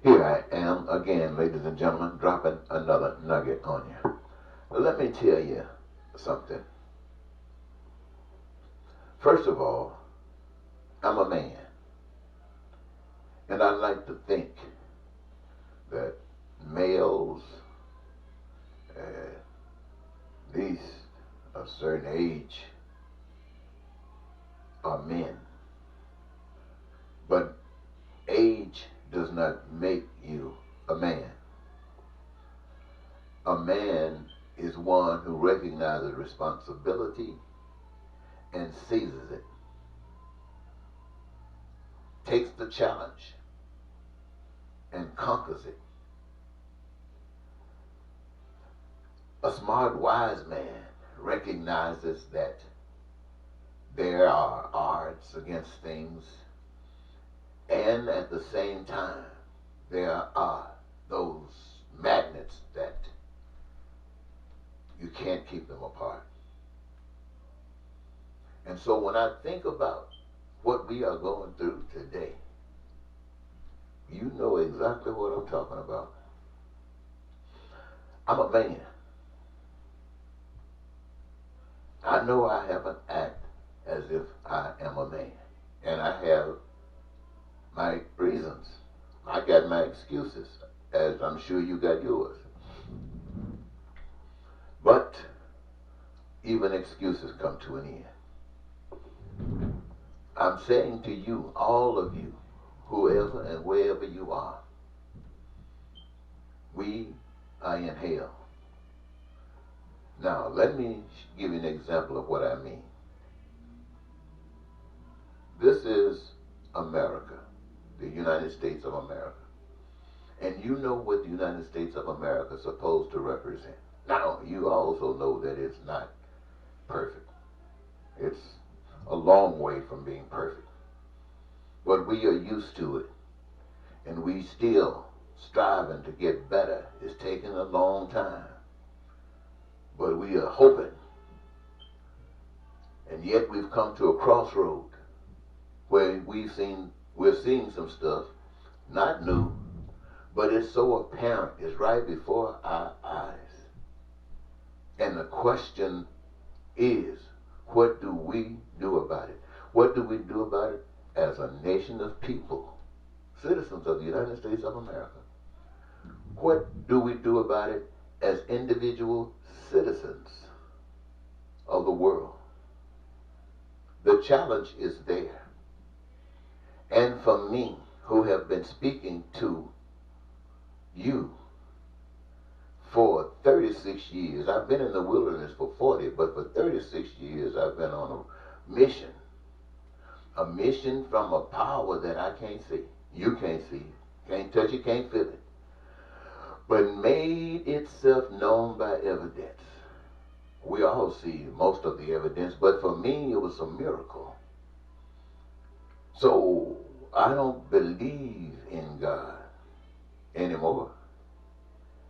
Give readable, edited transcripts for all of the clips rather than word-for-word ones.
Here I am again, ladies and gentlemen, dropping another nugget on you. Let me tell you something. First of all, I'm a man. And I like to think that males, at least a certain age, are men. But age does not make you a man. A man is one who recognizes responsibility and seizes it, takes the challenge and conquers it. A smart, wise man recognizes that there are odds against things, and at the same time, there are those magnets that you can't keep them apart. And so when I think about what we are going through today, you know exactly what I'm talking about. I'm a man. I know I have an act as if I am a man. And I have my reasons. I got my excuses, as I'm sure you got yours. But even excuses come to an end. I'm saying to you, all of you, whoever and wherever you are, we are in hell. Now, let me give you an example of what I mean. This is America, the United States of America. And you know what the United States of America is supposed to represent. Now, you also know that it's not perfect. It's a long way from being perfect. But we are used to it. And we still striving to get better. It's taking a long time. But we are hoping. And yet we've come to a crossroad where we're seeing some stuff, not new, but it's so apparent. It's right before our eyes. And the question is, what do we do about it? What do we do about it as a nation of people, citizens of the United States of America? What do we do about it as individual citizens of the world? The challenge is there. And for me, who have been speaking to you for 36 years, I've been in the wilderness for 40, but for 36 years I've been on a mission from a power that I can't see. You can't see it, can't touch it, can't feel it, but made itself known by evidence. We all see most of the evidence, but for me it was a miracle. So I don't believe in God anymore.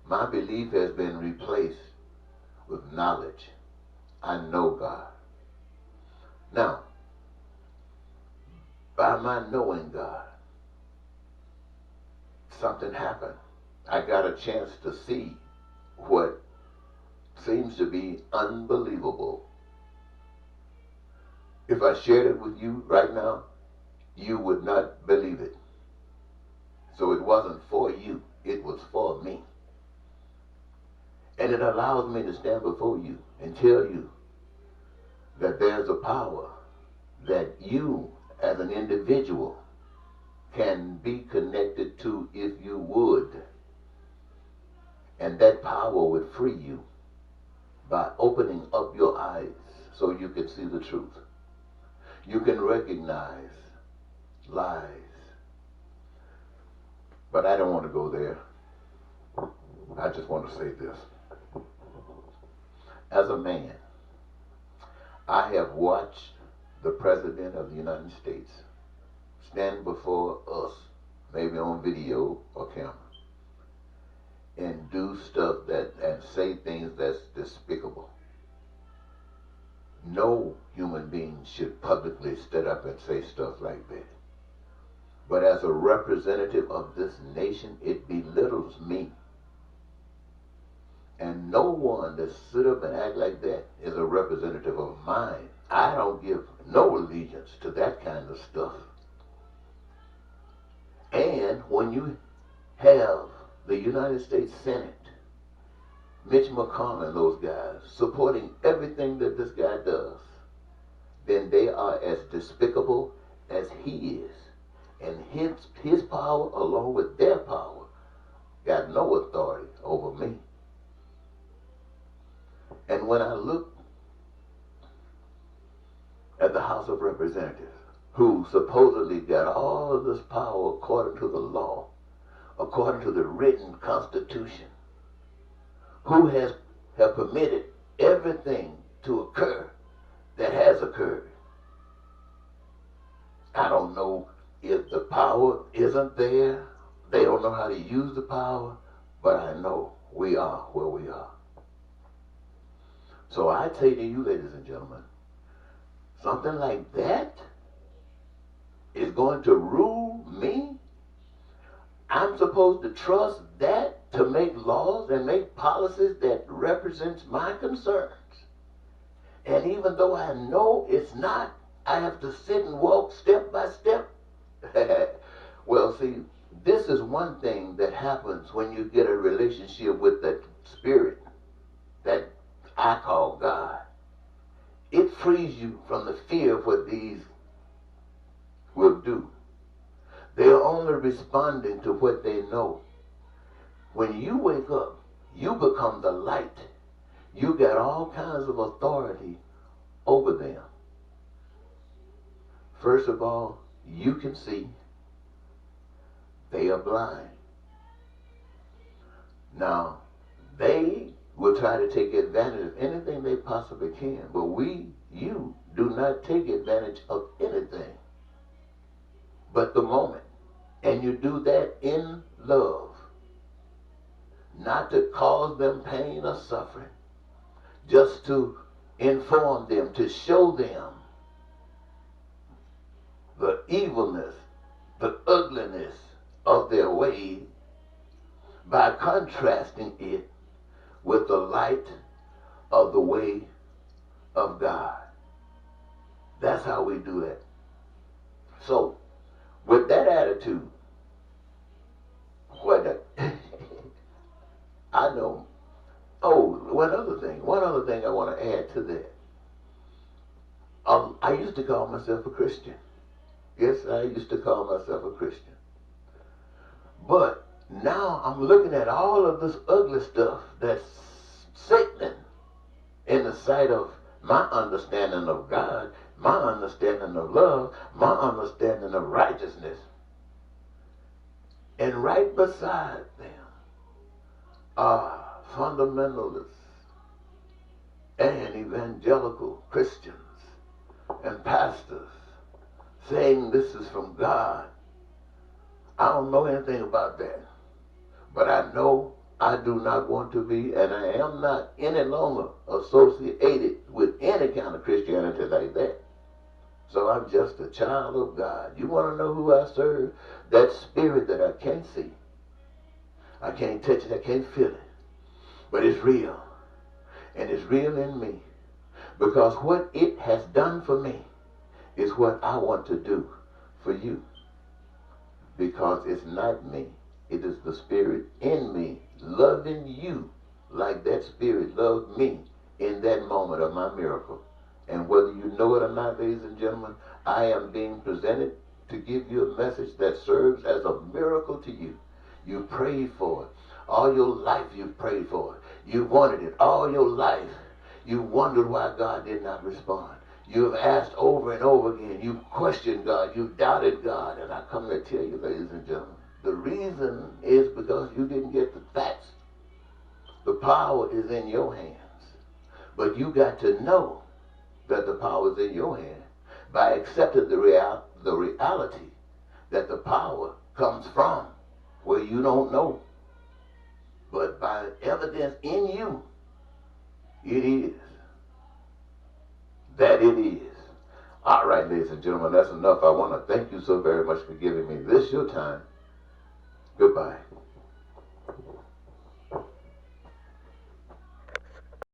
My belief has been replaced with knowledge. I know God. Now, by my knowing God, something happened. I got a chance to see what seems to be unbelievable. If I shared it with you right now, you would not believe it. So it wasn't for you, it was for me. And it allows me to stand before you and tell you that there's a power that you as an individual can be connected to if you would. And that power would free you by opening up your eyes so you can see the truth. You can recognize lies. But I don't want to go there. I just want to say this. As a man, I have watched the President of the United States stand before us, maybe on video or camera, and do stuff and say things that's despicable. No human being should publicly stand up and say stuff like that. But as a representative of this nation, it belittles me. And no one that sit up and act like that is a representative of mine. I don't give no allegiance to that kind of stuff. And when you have the United States Senate, Mitch McConnell and those guys supporting everything that this guy does, then they are as despicable as he is. And his power, along with their power, got no authority over me. And when I look at the House of Representatives, who supposedly got all of this power according to the law, according to the written Constitution, who have permitted everything to occur that has occurred. I don't know if the power isn't there. They don't know how to use the power, but I know we are where we are. So I say to you, ladies and gentlemen, something like that is going to rule me? I'm supposed to trust that to make laws and make policies that represents my concerns. And even though I know it's not, I have to sit and walk step by step. Well, see, this is one thing that happens when you get a relationship with that spirit that I call God. It frees you from the fear of what these will do. They're only responding to what they know. When you wake up, you become the light. You got all kinds of authority over them. First of all, you can see. They are blind. Now, they will try to take advantage of anything they possibly can, but you do not take advantage of anything but the moment. And you do that in love, not to cause them pain or suffering, just to inform them, to show them the evilness, the ugliness of their way by contrasting it with the light of the way of God. That's how we do that. So, with that attitude, I know. Oh, one other thing I want to add to that. I used to call myself a Christian. Yes, I used to call myself a Christian. But now I'm looking at all of this ugly stuff that's sickening in the sight of my understanding of God, my understanding of love, my understanding of righteousness. And right beside them are fundamentalists and evangelical Christians and pastors saying this is from God. I don't know anything about that, but I know I do not want to be, and I am not any longer associated with any kind of Christianity like that. So I'm just a child of God. You want to know who I serve? That spirit that I can't see. I can't touch it, I can't feel it. But it's real. And it's real in me. Because what it has done for me is what I want to do for you. Because it's not me. It is the spirit in me loving you like that spirit loved me in that moment of my miracle. And whether you know it or not, ladies and gentlemen, I am being presented to give you a message that serves as a miracle to you. You prayed for it. All your life you've prayed for it. You wanted it all your life. You wondered why God did not respond. You've asked over and over again. You've questioned God. You've doubted God. And I come to tell you, ladies and gentlemen, the reason is because you didn't get the facts. The power is in your hands. But you got to know that the power is in your hand by accepting the reality that the power comes from where you don't know. But by evidence in you, it is that it is. All right, ladies and gentlemen, that's enough. I want to thank you so very much for giving me this your time. Goodbye.